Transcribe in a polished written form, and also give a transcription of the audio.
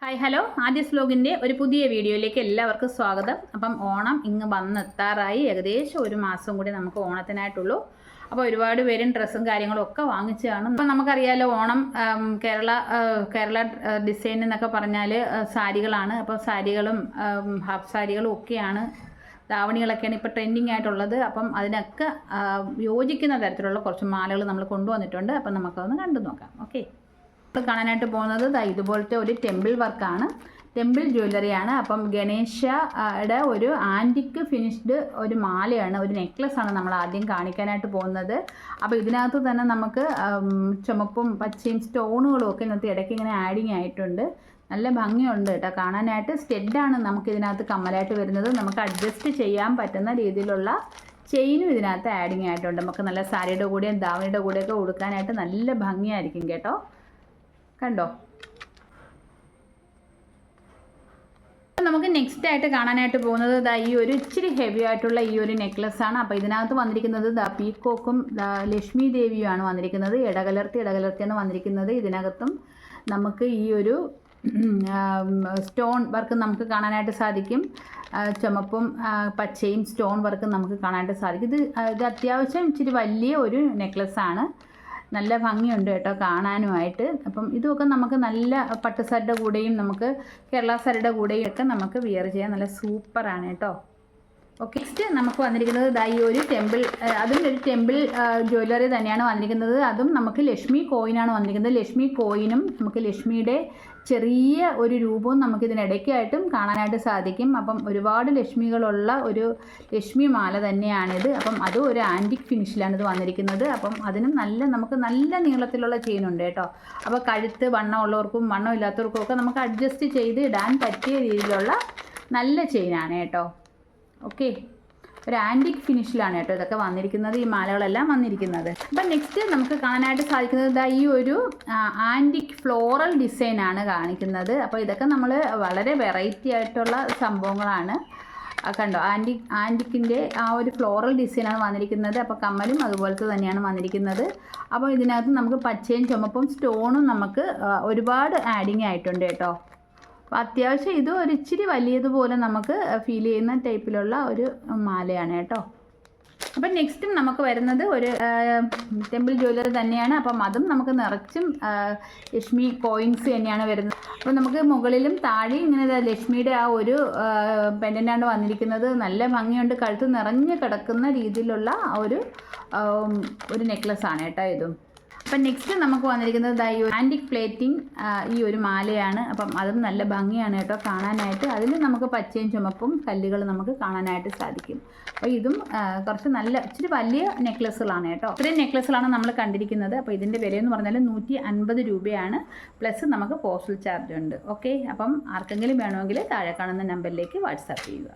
Hi hello ആദ്യസ് വ്ലോഗിൻ്റെ ഒരു പുതിയ വീഡിയോയിലേക്ക് എല്ലാവർക്കും സ്വാഗതം. അപ്പം ഓണം ഇങ്ങ് വന്നെത്താറായി. ഏകദേശം ഒരു മാസം കൂടി നമുക്ക് ഓണത്തിനായിട്ടുള്ളൂ. അപ്പോൾ ഒരുപാട് പേരും ഡ്രസ്സും കാര്യങ്ങളും ഒക്കെ വാങ്ങിച്ച് കാണും. അപ്പം നമുക്കറിയാമല്ലോ ഓണം കേരള ഡിസൈൻ എന്നൊക്കെ പറഞ്ഞാൽ സാരികളാണ്. അപ്പോൾ സാരികളും ഹാഫ് സാരികളും ഒക്കെയാണ്, ധാവണികളൊക്കെയാണ് ഇപ്പോൾ ട്രെൻഡിങ് ആയിട്ടുള്ളത്. അപ്പം അതിനൊക്കെ യോജിക്കുന്ന തരത്തിലുള്ള കുറച്ച് മാലകൾ നമ്മൾ കൊണ്ടുവന്നിട്ടുണ്ട്. അപ്പം നമുക്കതൊന്ന് കണ്ടു നോക്കാം. ഓക്കെ, ഇപ്പോൾ കാണാനായിട്ട് പോകുന്നത് ഇതുപോലത്തെ ഒരു ടെമ്പിൾ വർക്കാണ്, ടെമ്പിൾ ജ്വല്ലറിയാണ്. അപ്പം ഗണേശയുടെ ഒരു ആൻറ്റിക് ഫിനിഷ്ഡ് ഒരു മാലയാണ്, ഒരു നെക്ലസ്സാണ് നമ്മൾ ആദ്യം കാണിക്കാനായിട്ട് പോകുന്നത്. അപ്പോൾ ഇതിനകത്ത് തന്നെ നമുക്ക് ചുമപ്പും പച്ചയും സ്റ്റോണുകളും ഒക്കെ ഇന്നത്തെ ഇടയ്ക്ക് ഇങ്ങനെ ആഡിങ് ആയിട്ടുണ്ട്. നല്ല ഭംഗിയുണ്ട് കേട്ടോ കാണാനായിട്ട്. സ്റ്റെഡാണ് നമുക്ക് ഇതിനകത്ത് കമ്മലായിട്ട് വരുന്നത്. നമുക്ക് അഡ്ജസ്റ്റ് ചെയ്യാൻ പറ്റുന്ന രീതിയിലുള്ള ചെയിനും ഇതിനകത്ത് ആഡിങ് ആയിട്ടുണ്ട്. നമുക്ക് നല്ല സാരിയുടെ കൂടെയും ധാവണിയുടെ കൂടെയൊക്കെ ഉടുക്കാനായിട്ട് നല്ല ഭംഗിയായിരിക്കും കേട്ടോ. കണ്ടോ, നമുക്ക് നെക്സ്റ്റ് ആയിട്ട് കാണാനായിട്ട് പോകുന്നത് ഈ ഒരു ഇച്ചിരി ഹെവി ആയിട്ടുള്ള ഈ ഒരു നെക്ലസ് ആണ്. അപ്പോൾ ഇതിനകത്ത് വന്നിരിക്കുന്നത് പീക്കോക്കും ലക്ഷ്മി ദേവിയുമാണ് വന്നിരിക്കുന്നത്. ഇടകലർത്തിയാണ് വന്നിരിക്കുന്നത്. ഇതിനകത്തും നമുക്ക് ഈ ഒരു സ്റ്റോൺ വർക്ക് നമുക്ക് കാണാനായിട്ട് സാധിക്കും. ചുമപ്പും പച്ചയും സ്റ്റോൺ വർക്ക് നമുക്ക് കാണാനായിട്ട് സാധിക്കും. ഇത് അത്യാവശ്യം ഇച്ചിരി വലിയ ഒരു നെക്ലസ്സാണ്. നല്ല ഭംഗിയുണ്ട് കേട്ടോ കാണാനുമായിട്ട്. അപ്പം ഇതുമൊക്കെ നമുക്ക് നല്ല പട്ട് സാരിയുടെ കൂടെയും നമുക്ക് കേരള സാരിയുടെ കൂടെയും ഒക്കെ നമുക്ക് വിയർ ചെയ്യാൻ നല്ല സൂപ്പറാണ് കേട്ടോ. ഓക്കെ, നെക്സ്റ്റ് നമുക്ക് വന്നിരിക്കുന്നത് ഈ ഒരു ടെമ്പിൾ, അതും ഒരു ടെമ്പിൾ ജ്വല്ലറി തന്നെയാണ് വന്നിരിക്കുന്നത്. അതും നമുക്ക് ലക്ഷ്മി കോയിനാണ് വന്നിരിക്കുന്നത്. ലക്ഷ്മി കോയിനും നമുക്ക് ലക്ഷ്മിയുടെ ചെറിയ ഒരു രൂപവും നമുക്ക് ഇതിനിടയ്ക്കായിട്ടും കാണാനായിട്ട് സാധിക്കും. അപ്പം ഒരുപാട് ലക്ഷ്മികളുള്ള ഒരു ലക്ഷ്മി മാല തന്നെയാണിത്. അപ്പം അതും ഒരു ആൻറ്റിക് ഫിനിഷിലാണ് ഇത് വന്നിരിക്കുന്നത്. അപ്പം അതിനും നമുക്ക് നല്ല നീളത്തിലുള്ള ചെയിനുണ്ട് കേട്ടോ. അപ്പോൾ കഴുത്ത് വണ്ണമുള്ളവർക്കും വണ്ണം ഇല്ലാത്തവർക്കും ഒക്കെ നമുക്ക് അഡ്ജസ്റ്റ് ചെയ്ത് ഇടാൻ പറ്റിയ രീതിയിലുള്ള നല്ല ചെയിനാണ് കേട്ടോ. ഓക്കെ, ഒരു ആൻറ്റിക് ഫിനിഷിലാണ് കേട്ടോ ഇതൊക്കെ വന്നിരിക്കുന്നത്, ഈ മാലകളെല്ലാം വന്നിരിക്കുന്നത്. അപ്പം നെക്സ്റ്റ് നമുക്ക് കാണാനായിട്ട് സാധിക്കുന്നത് ഈ ഒരു ആൻറ്റിക് ഫ്ലോറൽ ഡിസൈനാണ് കാണിക്കുന്നത്. അപ്പോൾ ഇതൊക്കെ നമ്മൾ വളരെ വെറൈറ്റി ആയിട്ടുള്ള സംഭവങ്ങളാണ്. കണ്ടോ, ആൻറ്റിക്കിൻ്റെ ആ ഒരു ഫ്ലോറൽ ഡിസൈനാണ് വന്നിരിക്കുന്നത്. അപ്പോൾ കമ്മലും അതുപോലത്തെ തന്നെയാണ് വന്നിരിക്കുന്നത്. അപ്പോൾ ഇതിനകത്ത് നമുക്ക് പച്ചയും ചുമപ്പും സ്റ്റോണും നമുക്ക് ഒരുപാട് ആഡിങ് ആയിട്ടുണ്ട് കേട്ടോ. അപ്പോൾ അത്യാവശ്യം ഇത് ഒരു ഇച്ചിരി വലിയതുപോലെ നമുക്ക് ഫീൽ ചെയ്യുന്ന ടൈപ്പിലുള്ള ഒരു മാലയാണ് കേട്ടോ. അപ്പം നെക്സ്റ്റും നമുക്ക് വരുന്നത് ഒരു ടെമ്പിൾ ജ്വല്ലറി തന്നെയാണ്. അപ്പം അതും നമുക്ക് നിറച്ചും ലക്ഷ്മി കോയിൻസ് തന്നെയാണ് വരുന്നത്. അപ്പോൾ നമുക്ക് മുകളിലും താഴെയും ഇങ്ങനെ ലക്ഷ്മിയുടെ ആ ഒരു പെൻഡൻ്റാണ് വന്നിരിക്കുന്നത്. നല്ല ഭംഗിയുണ്ട്, കഴുത്ത് നിറഞ്ഞ് കിടക്കുന്ന രീതിയിലുള്ള ഒരു നെക്ലസ്സാണ് കേട്ടോ ഇതും. അപ്പം നെക്സ്റ്റ് നമുക്ക് വന്നിരിക്കുന്നത് ഈ ആൻറ്റിക് പ്ലേറ്റിംഗ് ഈ ഒരു മാലയാണ്. അപ്പം അതും നല്ല ഭംഗിയാണ് കേട്ടോ കാണാനായിട്ട്. അതിൽ നമുക്ക് പച്ചയും ചുമപ്പും കല്ലുകൾ നമുക്ക് കാണാനായിട്ട് സാധിക്കും. അപ്പോൾ ഇതും കുറച്ച് ഇച്ചിരി വലിയ നെക്ലസ്സുകളാണ് കേട്ടോ. ഇത്രയും നെക്ലസ്സുകളാണ് നമ്മൾ കണ്ടിരിക്കുന്നത്. അപ്പോൾ ഇതിൻ്റെ വിലയെന്ന് പറഞ്ഞാൽ 150 രൂപയാണ്, പ്ലസ് നമുക്ക് പോസ്റ്റൽ ചാർജ് ഉണ്ട്. ഓക്കെ, അപ്പം ആർക്കെങ്കിലും വേണമെങ്കിൽ താഴെ കാണുന്ന നമ്പറിലേക്ക് വാട്സാപ്പ് ചെയ്യുക.